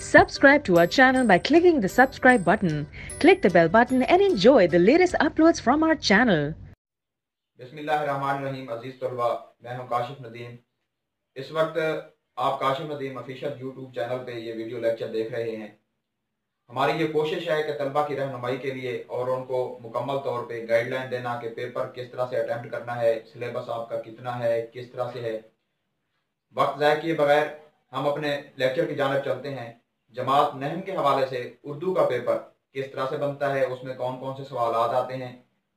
Subscribe to our channel by clicking the subscribe button. Click the bell button and enjoy the latest uploads from our channel. बिस्मिल्लाहिर्रहमानिर्रहीम। अजीज तलबा, मैं हूं काशिफ नदीम। इस वक्त आप Kashif Nadeem official YouTube channel पे ये वीडियो लेक्चर देख रहे हैं। हमारी ये कोशिश है कि तलबा की रहनुमाई के लिए और उनको मुकम्मल तौर पे गाइडलाइन देना कि पेपर किस तरह से अटैम्प्ट करना है, सिलेबस आपका कितना है, किस तरह से है। वक्त ज़ाय किए बगैर हम अपने लेक्चर की जानिब चलते हैं। जमात नहम के हवाले से उर्दू का पेपर किस तरह से बनता है, उसमें कौन कौन से सवाल आते हैं।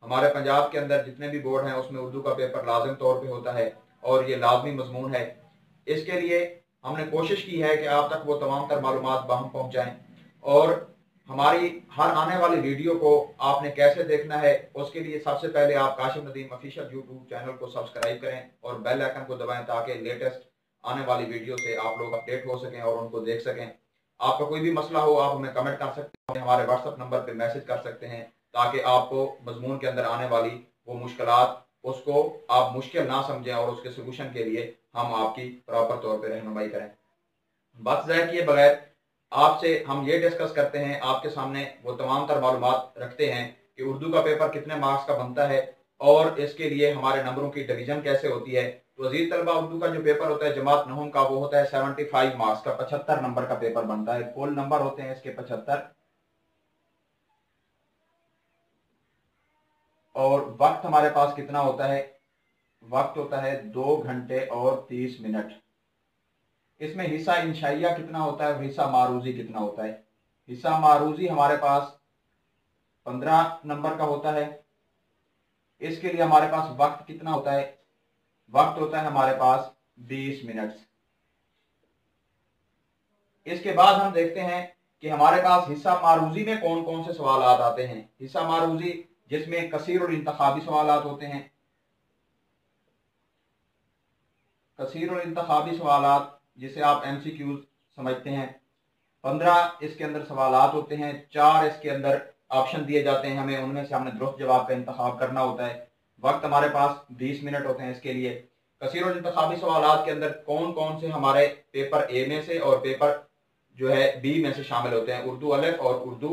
हमारे पंजाब के अंदर जितने भी बोर्ड हैं उसमें उर्दू का पेपर लाजिम तौर पे होता है और ये लाजमी मजमून है। इसके लिए हमने कोशिश की है कि आप तक वो तमाम तर मालूमात बाहम पहुँचाएँ और हमारी हर आने वाली वीडियो को आपने कैसे देखना है उसके लिए सबसे पहले आप Kashif Nadeem official YouTube channel को सब्सक्राइब करें और बेल आइकन को दबाएं ताकि लेटेस्ट आने वाली वीडियो से आप लोग अपडेट हो सकें और उनको देख सकें। आपका कोई भी मसला हो आप हमें कमेंट कर सकते हैं, हमारे व्हाट्सएप नंबर पे मैसेज कर सकते हैं ताकि आपको मजमून के अंदर आने वाली वो मुश्किलात उसको आप मुश्किल ना समझें और उसके सोल्यूशन के लिए हम आपकी प्रॉपर तौर पर रहनुमाई करें। बात ज़ाहिर किए बगैर आपसे हम ये डिस्कस करते हैं, आपके सामने वो तमाम तर मालूमात रखते हैं कि उर्दू का पेपर कितने मार्क्स का बनता है और इसके लिए हमारे नंबरों की डिवीजन कैसे होती है। तो अजीज तलबा, उर्दू का जो पेपर होता है जमात नहूम का वो होता है 75 मार्क्स का, 75 नंबर का पेपर बनता है। कुल नंबर होते हैं इसके 75 और वक्त हमारे पास कितना होता है, वक्त होता है 2 घंटे और 30 मिनट। इसमें हिस्सा इंशाइया कितना होता है, हिस्सा मारूजी कितना होता है। हिस्सा मारूजी हमारे पास 15 नंबर का होता है। इसके लिए हमारे पास वक्त कितना होता है, वक्त होता है हमारे पास 20 मिनट। इसके बाद हम देखते हैं कि हमारे पास हिस्सा मारूजी में कौन कौन से सवाल आते हैं। हिस्सा मारूजी जिसमें कसीर और इंतखाबी सवाल होते हैं। कसीर और इंतखाबी सवाल जिसे आप MCQ समझते हैं। 15 इसके अंदर सवाल होते हैं, 4 इसके अंदर ऑप्शन दिए जाते हैं, हमें उनमें से हमने दुरुस्त जवाब का इंतखाब करना होता है। वक्त हमारे पास 20 मिनट होते हैं इसके लिए। कसीर और इंतखाबी सवाल के अंदर कौन कौन से हमारे पेपर ए में से और पेपर जो है बी में से शामिल होते हैं, उर्दू अलिफ और उर्दू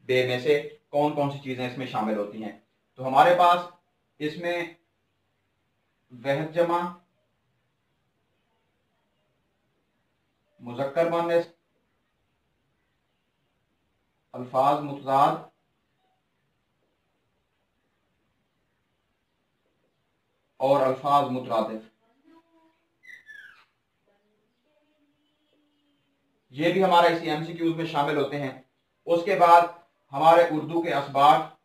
बे में से कौन कौन सी चीजें इसमें शामिल होती हैं। तो हमारे पास इसमें वहद जमा, मुज़क्कर मुअन्नस, अल्फाज मुतज़ाद और अल्फाज मुतरादिफ, ये भी हमारे इसी MCQs में शामिल होते हैं। उसके बाद हमारे उर्दू के असबाब,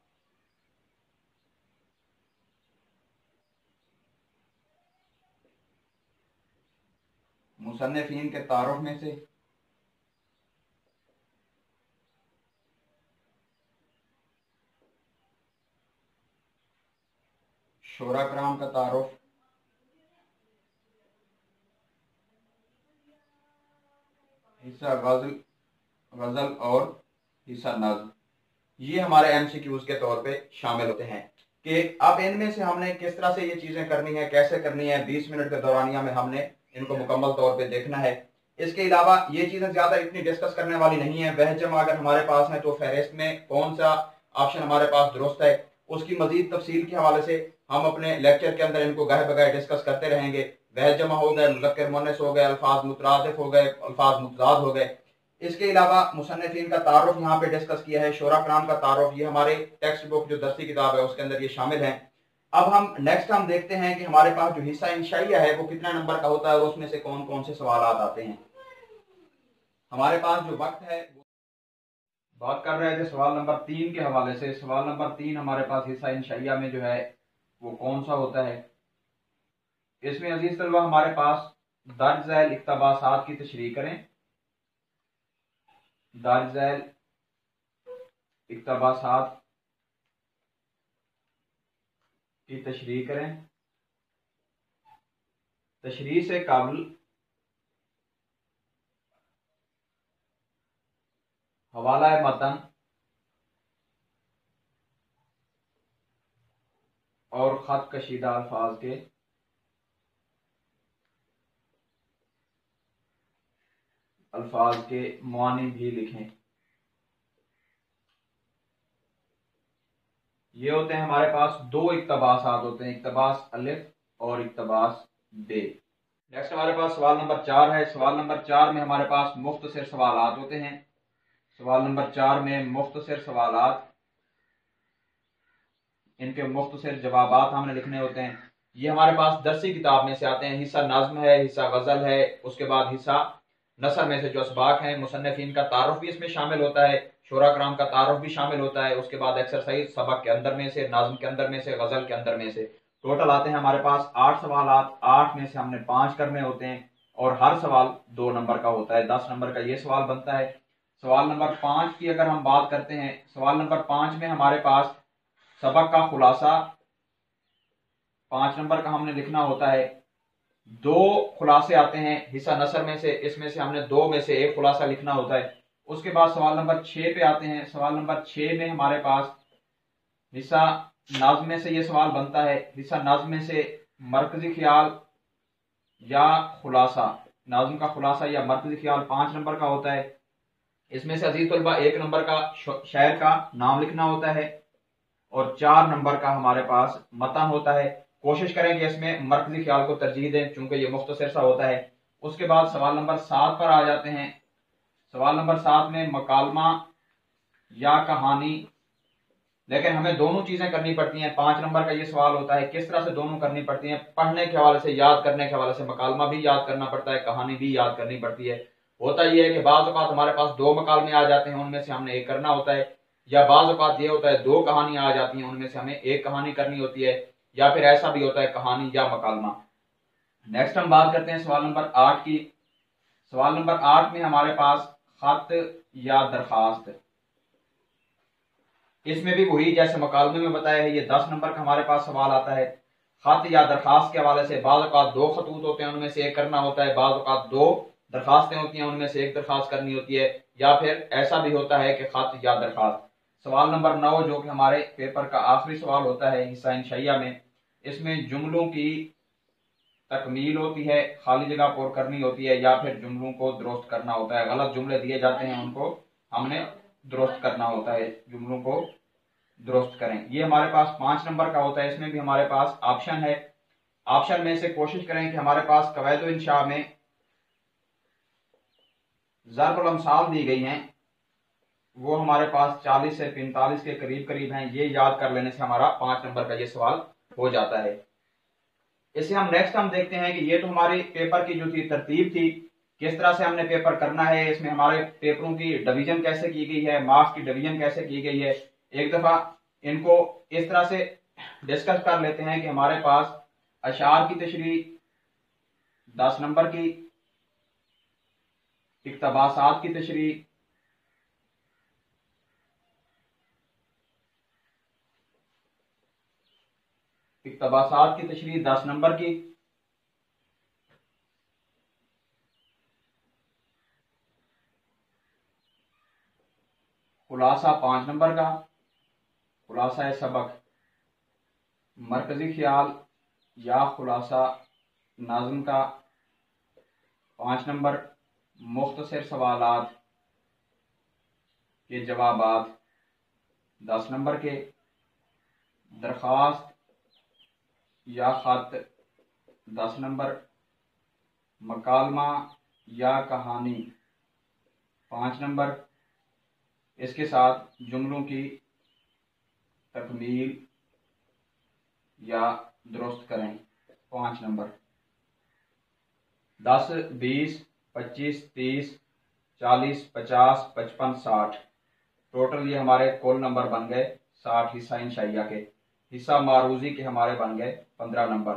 मुसन्निफीन के तारुफ में से, शोरा कराम का तारुफ, हिस्सा गजल और हिस्सा नज़्म, ये हमारे MCQs के तौर पे शामिल होते हैं। कि अब इनमें से हमने किस तरह से ये चीजें करनी है, कैसे करनी है, 20 मिनट के दौरानिया में हमने इनको मुकम्मल तौर पे देखना है। इसके अलावा ये चीजें ज्यादा इतनी डिस्कस करने वाली नहीं है। वह जमा अगर हमारे पास है तो फहरिस्त में कौन सा ऑप्शन हमारे पास दुरुस्त है उसकी मजीद तफसील के हवाले से हम अपने लेक्चर के अंदर इनको गह बगैर डिस्कस करते रहेंगे। वह जमा हो गए, मुज़क्कर मुअन्नस हो गए, अल्फाज मुतरादिफ हो गए, अल्फाज मुतज़ाद हो गए। इसके अलावा मुसन्निफीन का तारुफ यहाँ पे डिस्कस किया है, शोरा कराम का तारुफ, ये हमारे टेक्स्ट बुक जो दरसी किताब है उसके अंदर ये शामिल है। अब हम नेक्स्ट हम देखते हैं कि हमारे पास जो हिस्सा इंशाइया है वो कितना नंबर का होता है और उसमें से कौन कौन से सवाल आते हैं। हमारे पास जो वक्त है बात कर रहे थे सवाल नंबर 3 के हवाले से। सवाल नंबर 3 हमारे पास हिस्सा इंशाइया में जो है वो कौन सा होता है। इसमें अजीज तलबा हमारे पास दर्ज झैल इक्तबासात की तशरीह करें, दर्ज झैल इक्तबासात की तशरीह करें, तशरीह से काबिल हवाला मतन और खत कशीदा अल्फाज के अल्फाज के मानी भी लिखें। ये होते हैं हमारे पास दो इक्तबासात होते हैं, इक्तबास अलिफ और इक्तबास बे। नेक्स्ट हमारे पास सवाल नंबर 4 है। सवाल नंबर 4 में हमारे पास मुख्तसर सवालात होते हैं। सवाल नंबर 4 में मुख्तसर सवालात, इनके मुख्तसर जवाबात हमने लिखने होते हैं। ये हमारे पास दरसी किताब में से आते हैं। हिस्सा नज़्म है, हिस्सा गज़ल है, उसके बाद हिस्सा नसर में से जो असबाक हैं, मुसन्निफीन का तारुफ भी इसमें शामिल होता है, शोरा कराम का तारुफ भी शामिल होता है, उसके बाद एक्सरसाइज सबक के अंदर में से, नाज़्म के अंदर में से, गज़ल के अंदर में से। टोटल आते हैं हमारे पास 8 सवालात। 8 में से हमने 5 करने होते हैं और हर सवाल 2 नंबर का होता है। 10 नंबर का ये सवाल बनता है। सवाल नंबर 5 की अगर हम बात करते हैं, सवाल नंबर 5 में हमारे पास सबक का खुलासा 5 नंबर का हमने लिखना होता है। 2 खुलासे आते हैं हिस्सा नसर में से, इसमें से हमने 2 में से 1 खुलासा लिखना होता है। उसके बाद सवाल नंबर 6 पे आते हैं। सवाल नंबर 6 में हमारे पास हिस्सा नाज़्म में से ये सवाल बनता है। हिस्सा नाज़्म में से मरकजी ख्याल या खुलासा, नाज़्म का खुलासा या मरकजी ख्याल 5 नंबर का होता है। इसमें से अजीज तलबा 1 नंबर का शायर का नाम लिखना होता है और 4 नंबर का हमारे पास मतन होता है। कोशिश करें कि इसमें मरकजी ख्याल को तरजीह दें चूंकि ये मुख्तसर सा होता है। उसके बाद सवाल नंबर 7 पर आ जाते हैं। सवाल नंबर 7 में मकालमा या कहानी, लेकिन हमें दोनों चीजें करनी पड़ती हैं। 5 नंबर का ये सवाल होता है, किस तरह से दोनों करनी पड़ती हैं? पढ़ने के हवाले से, याद करने के हवाले से मकालमा भी याद करना पड़ता है, कहानी भी याद करनी पड़ती है। होता यह है कि बाज़ औक़ात हमारे पास 2 मकालमे आ जाते हैं, उनमें से हमने एक करना होता है, या बाज़ औक़ात ये होता है 2 कहानियां आ जाती हैं, उनमें से हमें एक कहानी करनी होती है, या फिर ऐसा भी होता है कहानी या मकालमा। नेक्स्ट हम बात करते हैं सवाल नंबर 8 की। सवाल नंबर 8 में हमारे पास खत या दरखास्त, इसमें भी वही जैसे मुकालमे में बताया है, ये 10 नंबर का हमारे पास सवाल आता है। खत या दरखास्त के हवाले से बाज़ औक़ात 2 खतूत होते हैं, उनमें से एक करना होता है, बाज़ औक़ात 2 दरखास्तें होती हैं, उनमें से एक दरखास्त करनी होती है, या फिर ऐसा भी होता है कि खत या दरखास्त। सवाल नंबर 9 जो कि हमारे पेपर का आखिरी सवाल होता है हिस्सा इंशाइया में, इसमें जुमलों की तकमील होती है, खाली जगह पुर करनी होती है, या फिर जुमलों को दुरुस्त करना होता है। गलत जुमले दिए जाते हैं, उनको हमने दुरुस्त करना होता है, जुमलों को दुरुस्त करें। ये हमारे पास 5 नंबर का होता है। इसमें भी हमारे पास ऑप्शन है। ऑप्शन में से कोशिश करें कि हमारे पास कवायद इंशा में ज़रबुल अमसाल दी गई हैं, वो हमारे पास 40 से 45 के करीब करीब हैं। ये याद कर लेने से हमारा 5 नंबर का ये सवाल हो जाता है। इसे हम नेक्स्ट हम देखते हैं कि ये तो हमारे पेपर की जो थी तरतीब थी, किस तरह से हमने पेपर करना है, इसमें हमारे पेपरों की डिवीजन कैसे की गई है, मार्क्स की डिवीजन कैसे की गई है। एक दफा इनको इस तरह से डिस्कस कर लेते हैं कि हमारे पास अशार की तशरीह 10 नंबर की, इक्तबासात की तशरीह, इक्तबासात की तशरीह 10 नंबर की, खुलासा 5 नंबर का, खुलासा सबक, मरकजी ख्याल या खुलासा नाज़्म का 5 नंबर, मुख्तसर सवालात के जवाबात 10 नंबर के, दरखास्त या खत 10 नंबर, मकालमा या कहानी 5 नंबर, इसके साथ जुमलों की तकमील या दुरुस्त करें 5 नंबर। 10, 20, 25, 30, 40, 50, 55, 60 टोटल ये हमारे कुल नंबर बन गए 60 हिस्सा इंशाइया के। हिस्सा मारूजी के हमारे बन गए 15 नंबर।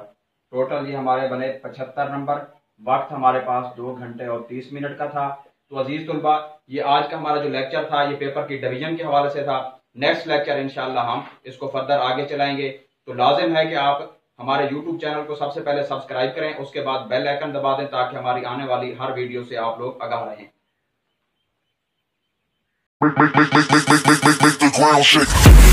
टोटल ये हमारे बने 75 नंबर। वक्त हमारे पास 2 घंटे और 30 मिनट का था। तो अजीज तुलबा, ये आज का हमारा जो लेक्चर था ये पेपर की डिवीजन के हवाले से था। नेक्स्ट लेक्चर इंशाल्लाह हम इसको फर्दर आगे चलाएंगे। तो लाजिम है कि आप हमारे YouTube चैनल को सबसे पहले सब्सक्राइब करें, उसके बाद बेल आइकन दबा दें ताकि हमारी आने वाली हर वीडियो से आप लोग आगाह रहें। Make the ground shake.